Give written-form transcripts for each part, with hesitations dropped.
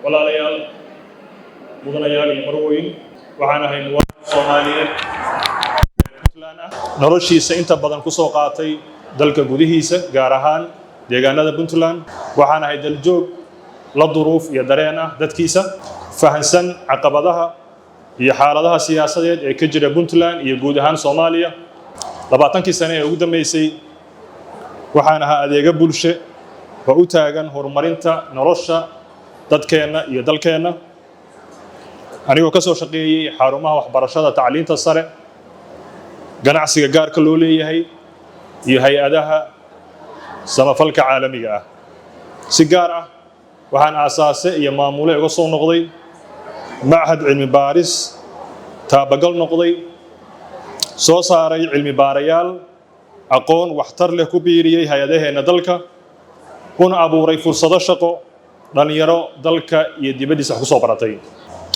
walaalayaal mudanayaal iyo marweyn waxaan ahay muwaadin Soomaaliyeed Puntland ah noloshiisa inta badan ku soo qaatay dalka gudihiisa gaar ahaan deegaanada Puntland waxaan ahay daljoog la duruuf iyo dareen ah dadkiisa fahansan caqabadaha iyo xaaladaha siyaasadeed ee ka jira Puntland iyo guud ahaan Soomaaliya 20 sano ee ugu dambeysay waxaan ahaa adeega bulsho oo u taagan horumarinta nolosha dadkeena iyo dalkeena anigoo ka soo shaqeeyay xarumaha waxbarashada tacliinta sare ganacsiga gaarka loo leeyahay iyo hay'adaha samafalka caalamiga ah si gaar ah waxaan aasaasay iyo maamulay uga soo noqday معهد علمي باريس تابقل نقضي soo saaray cilmi baarayaal aqoon waxtar leh ku biiriyay hay'adaheena dalka una abuuray fursado shaqo dhalinyaro dalka iyo dibadiisa ku soo baratay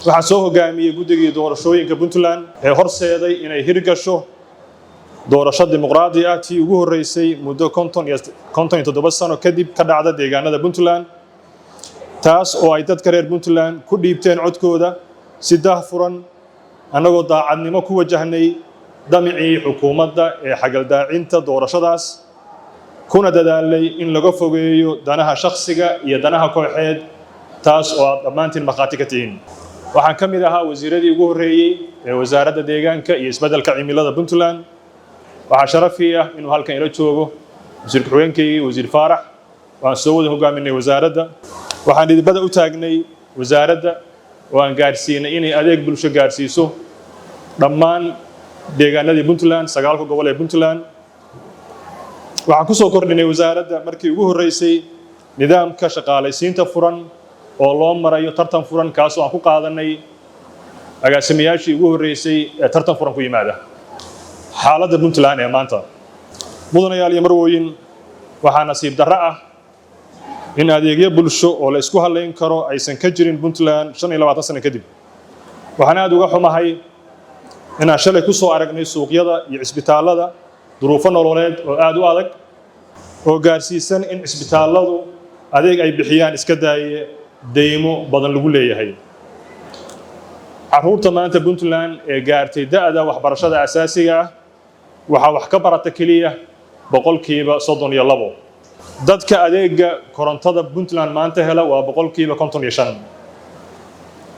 waxaan soo hogaamiyay guddiga doorashooyinka Puntland ee horseeday inay hirgasho doorasho dimuqraadi ah tii ugu horeysay muddo 57 sano kadib ka dhacda deegaanada Puntland taas oo ay dadka reer Puntland ku dhiibteen codkooda si daahfuran anagoo daacadnimo ku wajahnay damicii xukuumadda ee xagaldaacinta doorashadaas kuna dadaalay in laga fogeeyo danaha shakhsiga iyo danaha kooxeed taas oo aad dhammaantiin markhaati ka tihiin waxaan ka mid ahaa wasiiradii ugu horreeyay ee wasaaradda deegaanka iyo isbeddelka cimilada Puntland waxaa sharafii ah inuu halkan ila joogo wasiir ku-xigeenkaygii wasiir Faarax waan soo wada hogaaminay wasaaradda waxaan idibada u taagnay wasaaradda oo aan gaarsiinay inay adeeg bulsho gaarsiiso dhammaan deegaanadii Puntland 9 gobol ee Puntland waxaan ku soo kordhinay wasaaradda markii ugu horeysay nidaamka shaqaalaysiinta furan oo loo marayo tartan furan kaas oo aan ku qaadanay agaasimayaashii ugu horeysay ee tartan furan ku yimaada xaaladda Puntland ee maanta mudanayaal iyo marwooyin waxaa nasiib darro ah in adeegyo bulsho oo la isku haleyn karo aysan ka jirin Puntland 25 sano kadib waxaan aad uga xumahay inaan shalay ku soo aragnay suuqyada iyo isbitaalada duruufo nololeed oo aad u adag oo gaarsiisan in isbitaaladu adeeg ay bixiyaan iska daaye deymo badan lagu leeyahay carruurta maanta Puntland ee gaartay da'da waxbarashada asaasiga ah waxa wax ka barata kaliya 32% dadka adeega korontada Puntland maanta hela waa 55%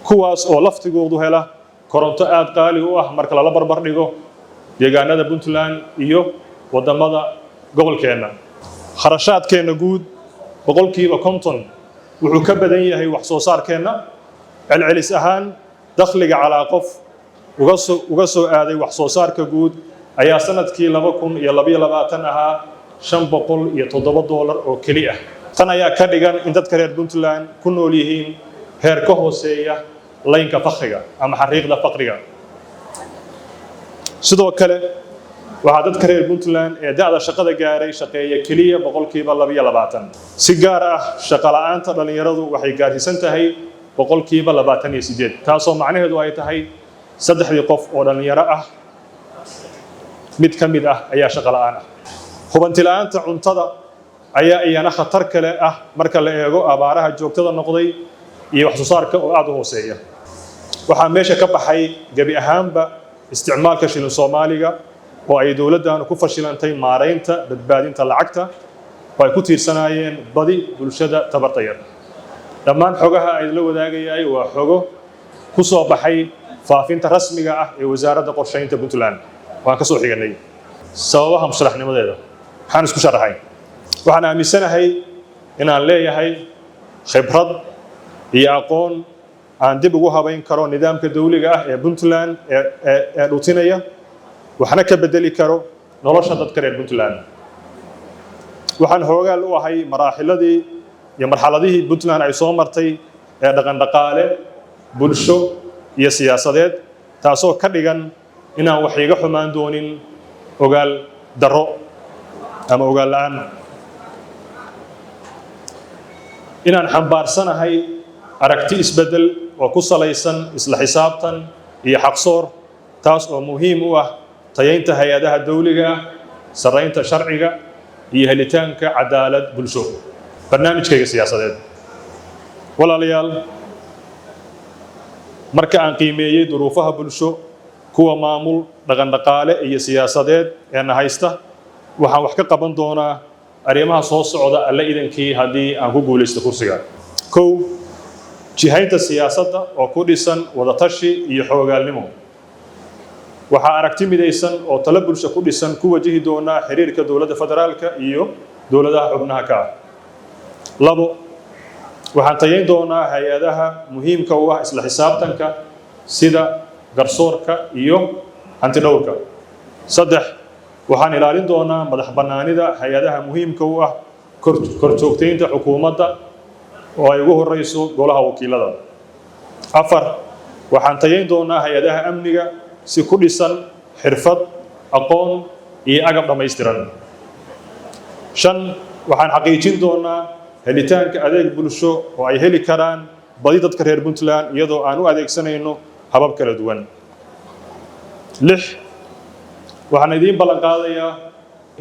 kuwaas oo laftigoodu hela koronto aad qaali u ah marka la barbar dhigo deegaanada Puntland iyo wadamada gobolkeena kharashaadkeena guud 50% wuxuu ka badan yahay wax soo saarkeena celcelis ahaan dakhliga calaa qof uga soo aaday wax soo saarka guud ayaa sanadkii 2022 ahaa $507 oo keli ah tan ayaa ka dhigan in dadka reer Puntland ku nool yihiin heer ka hooseeya laynka faqriga ama xariiqda faqriga sidoo kale waxa dadka reer Puntland ee da'da shaqada gaaray shaqeeya kaliya 22% si gaar ah shaqo la'aanta dhalinyaradu waxay gaarsiisan tahay 28% taasoo macnaheedu ay tahay 3 qof oo dhalinyaro ah mid ka mid ah ayaa shaqo la'aan ah hubanti la'aanta cuntada ayaa iyana khatar kale ah marka la eego abaaraha joogtada noqday iyo wax soo saarka oo aad u hooseeya waxaa meesha ka baxay gabi ahaanba isticmaalka shilin Soomaaliga oo ay dawladdan ku fashilantay maareynta badbaadinta lacagta oo ay ku tiirsanayeen badi bulshada tabarta yar dhammaan xogaha ay la wadaagayay waa xogo ku soo baxay faafinta rasmiga ah ee wasaaradda qorsheynta Puntland waan ka soo xiganay sababaha musharaxnimadeeda waxaan isku sharaxay waxaan aaminsanahay inaan leeyahay khibrad iyo aqoon aan dib ugu habayn karo nidaamka dawliga ah ee Puntland ee dhutinaya waxna ka bedeli karo nolosha dadka reer Puntland waxaan hoogaal u ahay maraaxiladii iyo marxaladihii Puntland ay soo martay ee dhaqan dhaqaale bulsho iyo siyaasadeed taasoo ka dhigan inaan wax iga xumaan doonin ogaal darro ama ogaal la'aan inaan xambaarsanahay aragti isbedel oo ku salaysan isla xisaabtan iyo xaqsoor taas oo muhiim u ah tayeynta hay'adaha dawliga ah saraynta sharciga iyo helitaanka cadaalad bulsho barnaamijkayga siyaasadeed walaalayaal marka aan qiimeeyay duruufaha bulsho kuwa maamul dhaqan dhaqaale iyo siyaasadeed ee na haysta waxaan wax ka qaban doonaa arrimaha soo socda alla idankii haddii aan ku guulaysto kursiga. kow, jihaynta siyaasadda oo ku dhisan wadatashi iyo xoogaalnimo. waxaa aragti midaysan oo talo bulsho ku dhisan ku wajihi doonaa xiriirka dowladda federaalka iyo dowladaha xubnaha ka ah. labo, waxaan tayayn doonaa hay-adaha muhiimka u ah isla xisaabtanka sida garsoorka iyo hantidhowrka. saddex, waxaan ilaalin doonaa madax bannaanida hay-adaha muhiimka u ah korjoogtaynta xukuumadda oo ay ugu horeyso golaha wakiilada. afar, waxaan tayayn doonaa hay-adaha amniga si ku dhisan xirfad, aqoon iyo agab dhammaystiran. shan, waxaan xaqiijin doonaa helitaanka adeeg bulsho oo ay heli karaan badi dadka reer Puntland iyadoo aan u adeegsanayno habab kala duwan. lix, waxaan idiin ballan qaadayaa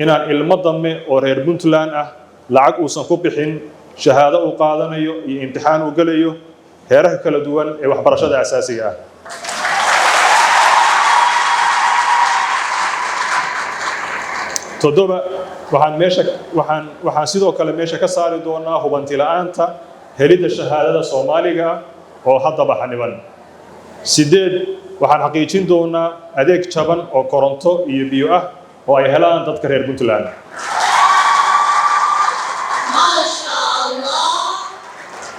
inaan ilmo dame oo reer Puntland ah lacag uusan ku bixin shahaado uu qaadanayo iyo imtixaan uu galayo heerarka kala duwan ee waxbarashada asaasiga ah. toddoba, waxaan sidoo kale meesha ka saari doonaa hubanti la'aanta helidda shahaadada Soomaaliga oo haddaba xaniban. sideed, waxaan xaqiijin doonaa adeeg jaban oo koronto iyo biyo ah oo ay helaan dadka reer Puntland.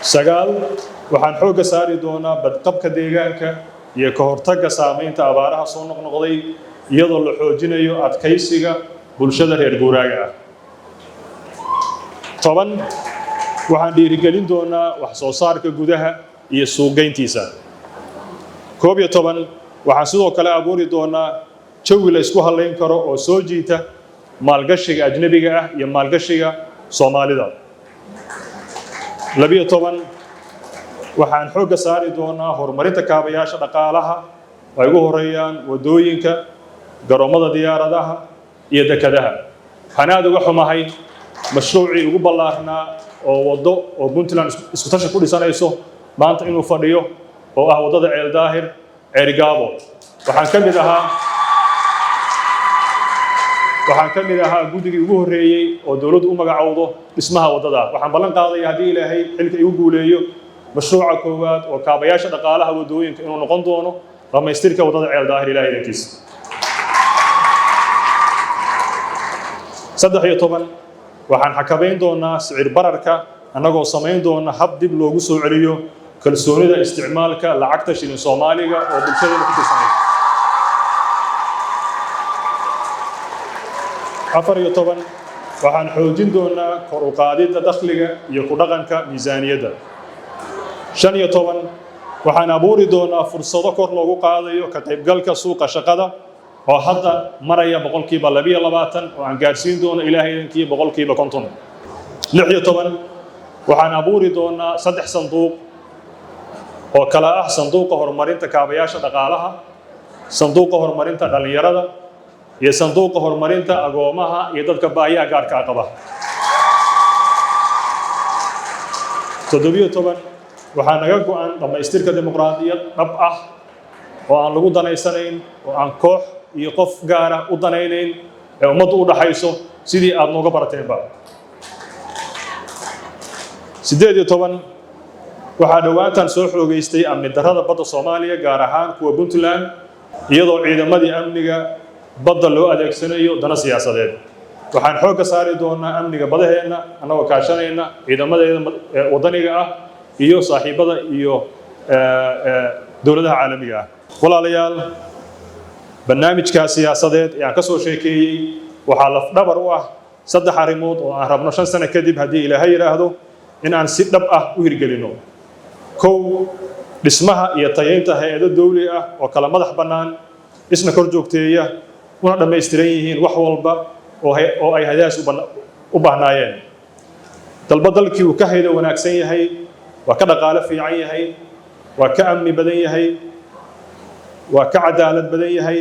sagaal, waxaan xoogga saari doonaa badqabka deegaanka iyo ka hortagga saamaynta abaaraha soo noqnoqday iyadoo la xoojinayo adkaysiga bulshada reer guuraaga ah. toban, waxaan dhiirigelin doonaa wax soo saarka gudaha iyo suuqgeyntiisa. koob iyo toban, waxaan sidoo kale abuuri doonaa jawi la isku halayn karo oo soo jiita maalgashiga ajnabiga ah iyo maalgashiga Soomaalida. labiyo toban, waxaan xoogga saari doonaa horumarinta kaabayaasha dhaqaalaha oo ay ugu horeeyaan wadooyinka, garoomada diyaaradaha iyo dekedaha. waxaan aad uga xumahay mashruucii ugu ballaarnaa oo waddo oo Puntland isku tashi ku dhisanayso maanta inuu fadhiyo oo ah waddada Ceel Daahir Ceerigaabo. waxaan ka mid ahaa guddigii ugu horreeyey oo dowladdu u magacowdo dhismaha waddada. waxaan ballan qaadayaa haddii ilaahay xilka igu guuleeyo mashruuca koowaad oo kaabayaasha dhaqaalaha waddooyinka inuu noqon doono dhammaystirka waddada Ceel Daahir ilaahay idankiisa. saddex iyo toban, waxaan xakameyn doonaa sicir bararka annagoo samayn doona hab dib loogu soo celiyo kalsoonida isticmaalka lacagta shilin Soomaaliga oo bulshadeena ku tirsanaysa. afar iyo toban, waxaan xoojin doonaa kor u qaadidda dakhliga iyo ku dhaqanka miisaaniyadda. shan iyo toban, waxaan abuuri doonaa fursado kor loogu qaadayo ka qaybgalka suuqa shaqada oo hadda maraya 22% oo aan gaarsiin doono ilaahay idankii 50%. lix iyo toban, waxaan abuuri doonaa 3 sanduuq oo kala ah sanduuqa horumarinta kaabayaasha dhaqaalaha, sanduuqa horumarinta dhalinyarada iyo sanduuqa horumarinta agoomaha iyo dadka baahiyaha gaarka qaba. toddobiyo toban, waxaa naga go'an dhammaystirka dimuqraadiyad dhab ah oo aan lagu danaysanayn oo aan koox iyo qof gaara u danaynayn ee ummaddu u dhaxayso sidii aad nooga barateenba. siddeed iyo toban, waxaa dhowaantan soo xoogaystay amni darrada badda Soomaaliya gaar ahaan kuwa Puntland iyadoo ciidamadii amniga badda loo adeegsanayo dana siyaasadeed. waxaan xoogga saari doonaa amniga badaheenna annagoo kaashanayna ciidamadeeda wadaniga ah iyo saaxiibada iyo dowladaha caalamiga ah. walaalayaal, barnaamijka siyaasadeed ee aan ka soo sheekeeyey waxaa lafdhabar u ah 3 arrimood oo aan rabno 5 sano kadib haddii Ilaahay yiraahdo in aan si dhab ah u hirgelino. kow, dhismaha iyo tayeynta hay'ado dawli ah oo kala madax bannaan isna kor joogteeya una dhammaystiran yihiin wax walba oo ay hay'adahaas u baahnaayeen. dalkii uu ka hayda wanaagsan yahay, waa ka dhaqaale fiican yahay, waa ka amni badan yahay, waa ka cadaalad badan yahay,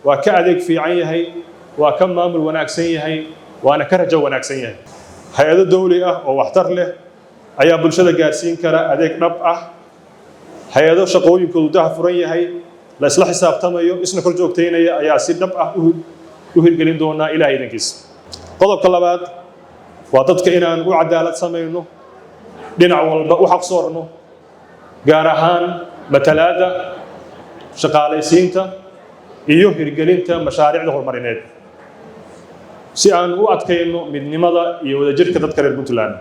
waa ka adeeg fiican yahay, waa ka maamul wanaagsan yahay, waana ka rajo wanaagsan yahay. hay'ado dawli ah oo waxtar leh ayaa bulshada gaarsiin kara adeeg dhab ah hay-ado shaqooyinkoodu daha furan yahay la isla xisaabtamayo isna kor joogtaynaya ayaa si dhab ah u hirgelin doonaa ilaahay idankiisa qodobka labaad waa dadka inaan u cadaalad samayno dhinac walba u xaq soorno gaar ahaan matalaadda shaqaalaysiinta iyo hirgelinta mashaariicda horumarineed si aan u adkayno midnimada iyo wadajirka dadka reer Puntland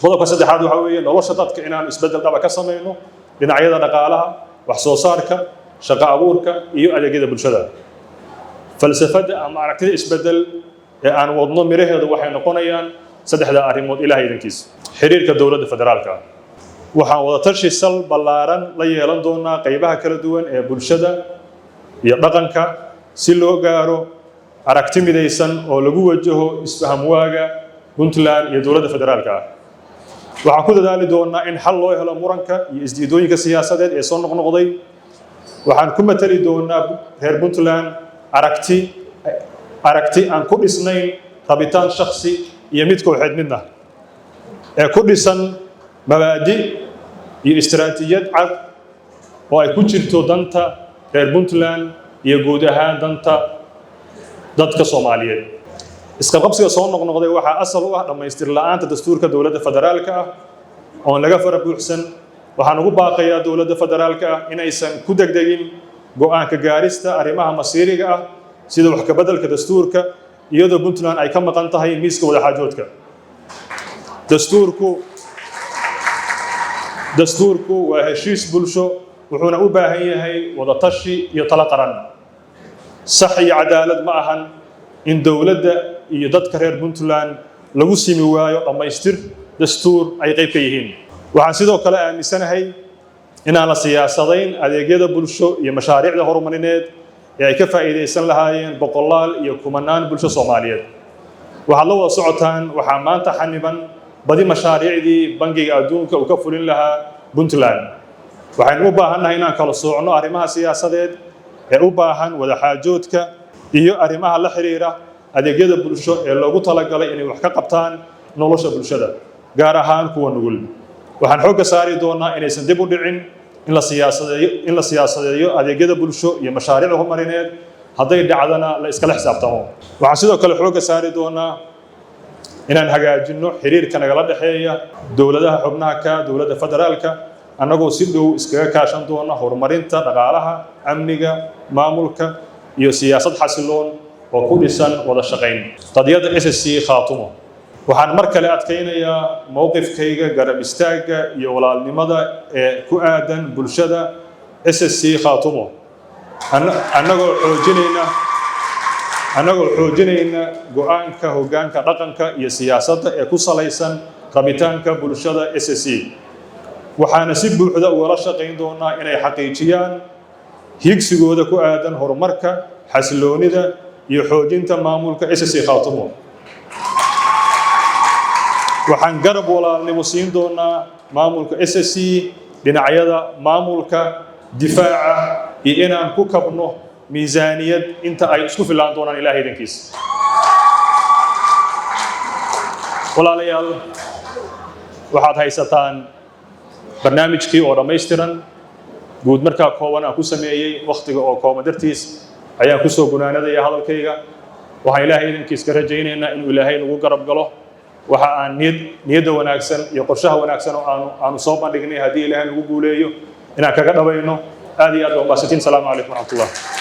qodobka saddexaad waxa weeye nolosha dadka inaan isbedel dhab ka samayno dhinacyada dhaqaalaha wax soo saarka shaqo abuurka iyo adeegyada bulshada falsafada ama aragtida isbedel ee aan wadno miraheedu waxay noqonayaan saddexda arrimood ilaahay idankiisa xiriirka dawladda federaalka waxaan wada tashi sal ballaaran la yeelan doonaa qaybaha kala duwan ee bulshada iyo dhaqanka si loo gaaro aragti midaysan oo lagu wajaho isfaham waaga Puntland iyo dawladda federaalka waxaan ku dadaali doonaa in xal loo helo muranka iyo isdiidooyinka siyaasadeed ee soo noqnoqday waxaan ku matali doonaa reer Puntland aragti aan ku dhisnayn rabitaan shakhsi iyo mid kooxeed midna ee ku dhisan mabaadi iyo istiraatiijiyad cad oo ay ku jirto danta reer Puntland iyo guud ahaan danta dadka Soomaaliyeed isqabqabsiga soo noqnoqday waxa asal u ah dhamaystir la'aanta dastuurka dawladda federaalka ah oo laga fara buuxsan waxaan ugu baaqayaa dawladda federaalka ah in aysan ku degdegin go'aanka gaarista arrimaha masiiriga ah sida wax ka beddelka dastuurka iyadoo Puntland ay ka maqan tahay miiska wada xaajoodka dastuurku waa heshiis bulsho wuxuuna u baahan yahay wada tashi iyo talo qaran sax iyo cadaalad ma ahan in dawladda iyo dadka reer Puntland lagu simi waayo dhamaystir dastuur ay qayb ka yihiin waxaan sidoo kale aaminsanahay in aan la siyaasadayn adeegyada bulsho iyo mashaariicda horumarineed ee ay ka faa'iideysan lahaayeen boqolaal iyo kumanaan bulsho Soomaaliyeed waxaad la wada socotaan waxaa maanta xaniban badi mashaariicdii bangiga adduunka uu ka fulin lahaa Puntland waxaan u baahannahay inaan kala soocno arrimaha siyaasadeed ee u baahan wada xaajoodka iyo arrimaha la xiriira adeegyada bulsho ee loogu talagalay inay wax ka qabtaan nolosha bulshada gaar ahaan kuwa nugul waxaan xoogga saari doonaa inaysan dib u dhicin in la siyaasadeeyo adeegyada bulsho iyo mashaariicda horumarineed hadday dhacdana la iskala xisaabtamo waxaan sidoo kale xoogga saari doonaa inaan hagaajino xiriirka nagala dhaxeeya dawladaha xubnaha ka dawladda federaalka annagoo si dhow iskaga kaashan doona horumarinta dhaqaalaha amniga maamulka iyo siyaasad xasiloon oo ku dhisan wada shaqayn qadiyadda SSC Khaatumo waxaan mar kale adkaynayaa mowqifkayga garab istaagga iyo walaalnimada ee ku aadan bulshada SSC Khaatumo annagoo xoojinayna go'aanka hoggaanka dhaqanka iyo siyaasadda ee ku salaysan rabitaanka bulshada SSC waxaana si buuxda ugala shaqayn doonaa inay xaqiijiyaan higsigooda ku aadan horumarka xasiloonida iyo xoojinta maamulka SSC Khaatumo waxaan garab walaalnimo siin doonaa maamulka SSC dhinacyada maamulka difaaca iyo inaan ku kabno miisaaniyad inta ay isku filaan doonaan ilaahay idankiisa walaalayaal waxaad haysataan barnaamijkii oo dhammaystiran guud markaa kooban aan ku sameeyey waqtiga oo kooban dartiis ayaan ku soo gunaanadaya hadalkayga waxaan ilaahay idankiisa ka rajaynaynaa inuu ilaahay nagu garab galo waxa aan niyadda wanaagsan iyo qorshaha wanaagsan oo aanu soo bandhignay haddii ilaahay nagu guuleeyo inaan kaga dhabayno aad iyo aad waa mahadsantiin salaamu calaykum waraxmatullah